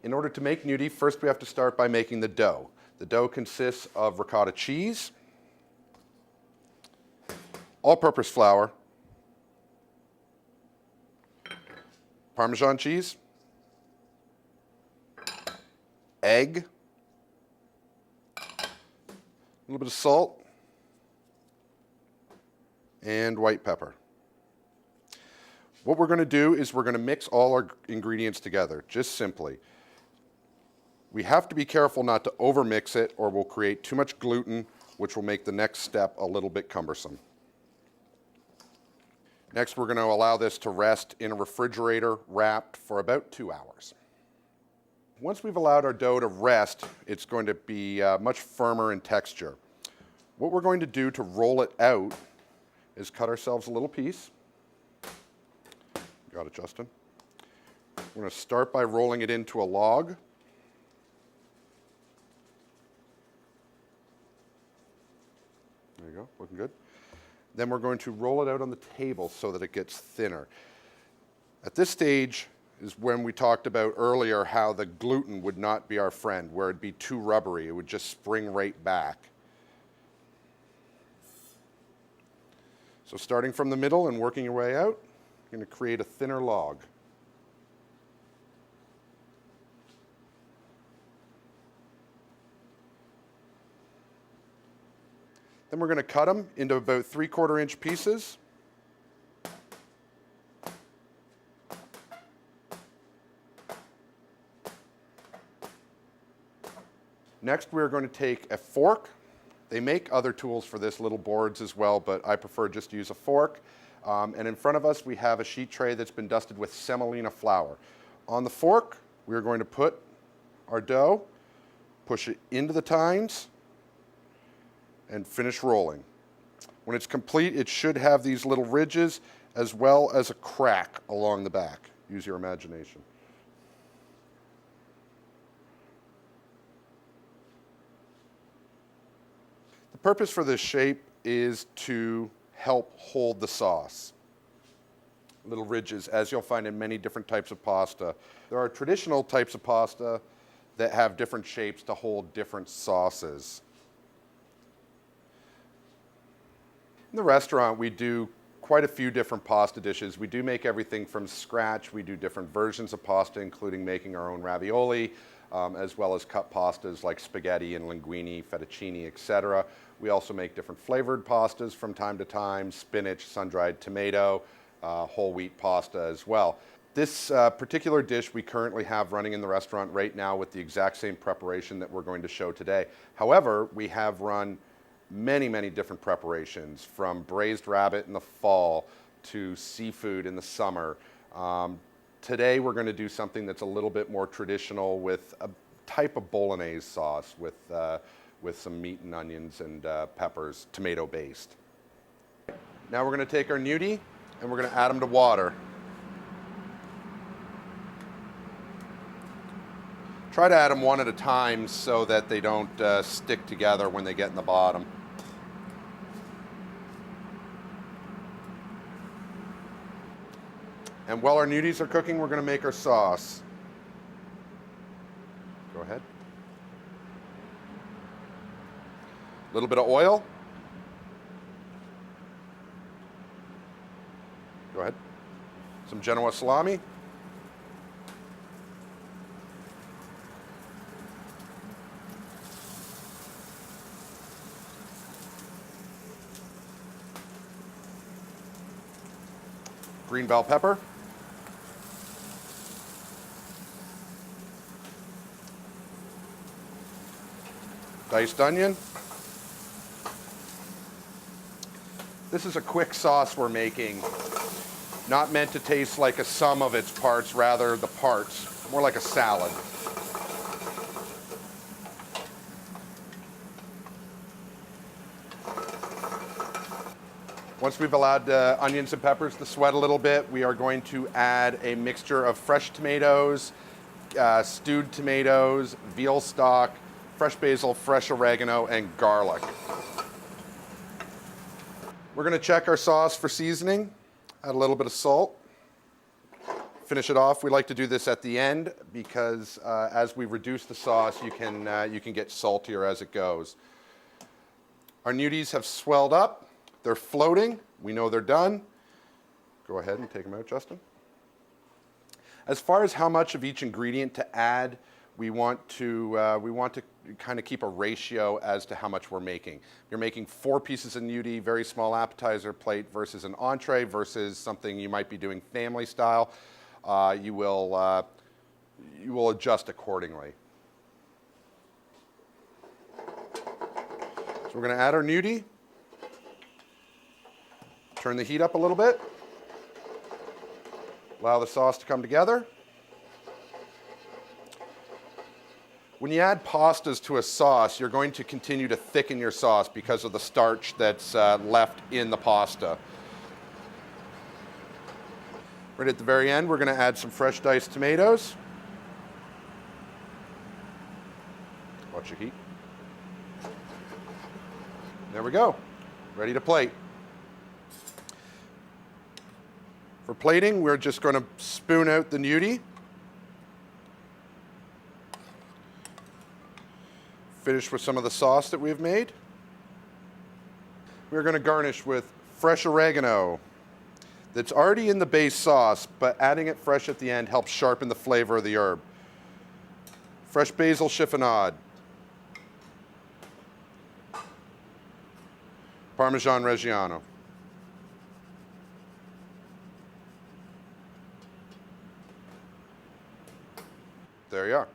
In order to make gnudi, first we have to start by making the dough. The dough consists of ricotta cheese, all-purpose flour, Parmesan cheese, egg, a little bit of salt, and white pepper. What we're going to do is we're going to mix all our ingredients together, just simply. We have to be careful not to overmix it or we'll create too much gluten, which will make the next step a little bit cumbersome. Next, we're going to allow this to rest in a refrigerator wrapped for about 2 hours. Once we've allowed our dough to rest, it's going to be much firmer in texture. What we're going to do to roll it out is cut ourselves a little piece. Got it, Justin. We're going to start by rolling it into a log. There you go, looking good. Then we're going to roll it out on the table so that it gets thinner. At this stage is when we talked about earlier how the gluten would not be our friend, where it'd be too rubbery. It would just spring right back. So starting from the middle and working your way out, you're going to create a thinner log. Then we're going to cut them into about 3/4 inch pieces. Next, we're going to take a fork. They make other tools for this, little boards as well, but I prefer just to use a fork. And in front of us, we have a sheet tray that's been dusted with semolina flour. On the fork, we're going to put our dough, push it into the tines, and finish rolling. When it's complete, it should have these little ridges as well as a crack along the back. Use your imagination. The purpose for this shape is to help hold the sauce. Little ridges, as you'll find in many different types of pasta. There are traditional types of pasta that have different shapes to hold different sauces. In the restaurant, we do quite a few different pasta dishes. We do make everything from scratch. We do different versions of pasta, including making our own ravioli, as well as cut pastas like spaghetti and linguine, fettuccine, etc. We also make different flavored pastas from time to time, spinach, sun-dried tomato, whole wheat pasta as well. This particular dish we currently have running in the restaurant right now with the exact same preparation that we're going to show today. However, we have run many different preparations, from braised rabbit in the fall to seafood in the summer. Today we're going to do something that's a little bit more traditional with a type of bolognese sauce with some meat and onions and peppers, tomato based. Now we're going to take our gnudi and we're going to add them to water. Try to add them one at a time so that they don't stick together when they get in the bottom. And while our gnudis are cooking, we're going to make our sauce. Go ahead. A little bit of oil. Go ahead. Some Genoa salami. Green bell pepper. Diced onion. This is a quick sauce we're making, not meant to taste like a sum of its parts, rather the parts, more like a salad. Once we've allowed onions and peppers to sweat a little bit, we are going to add a mixture of fresh tomatoes, stewed tomatoes, veal stock, fresh basil, fresh oregano, and garlic. We're going to check our sauce for seasoning. Add a little bit of salt, Finish it off. We like to do this at the end because as we reduce the sauce, you can get saltier as it goes. Our gnudis have swelled up. They're floating. We know they're done. Go ahead and take them out, Justin. As far as how much of each ingredient to add, we want to kind of keep a ratio as to how much we're making. You're making 4 pieces of gnudi, very small appetizer plate, versus an entree, versus something you might be doing family style. You will adjust accordingly. So we're going to add our gnudi. Turn the heat up a little bit. Allow the sauce to come together. When you add pastas to a sauce, you're going to continue to thicken your sauce because of the starch that's left in the pasta. Right at the very end, we're going to add some fresh diced tomatoes. Watch your heat. There we go. Ready to plate. For plating, we're just going to spoon out the gnudi. Finish with some of the sauce that we've made. We're going to garnish with fresh oregano that's already in the base sauce, but adding it fresh at the end helps sharpen the flavor of the herb. Fresh basil chiffonade. Parmesan Reggiano. There you are.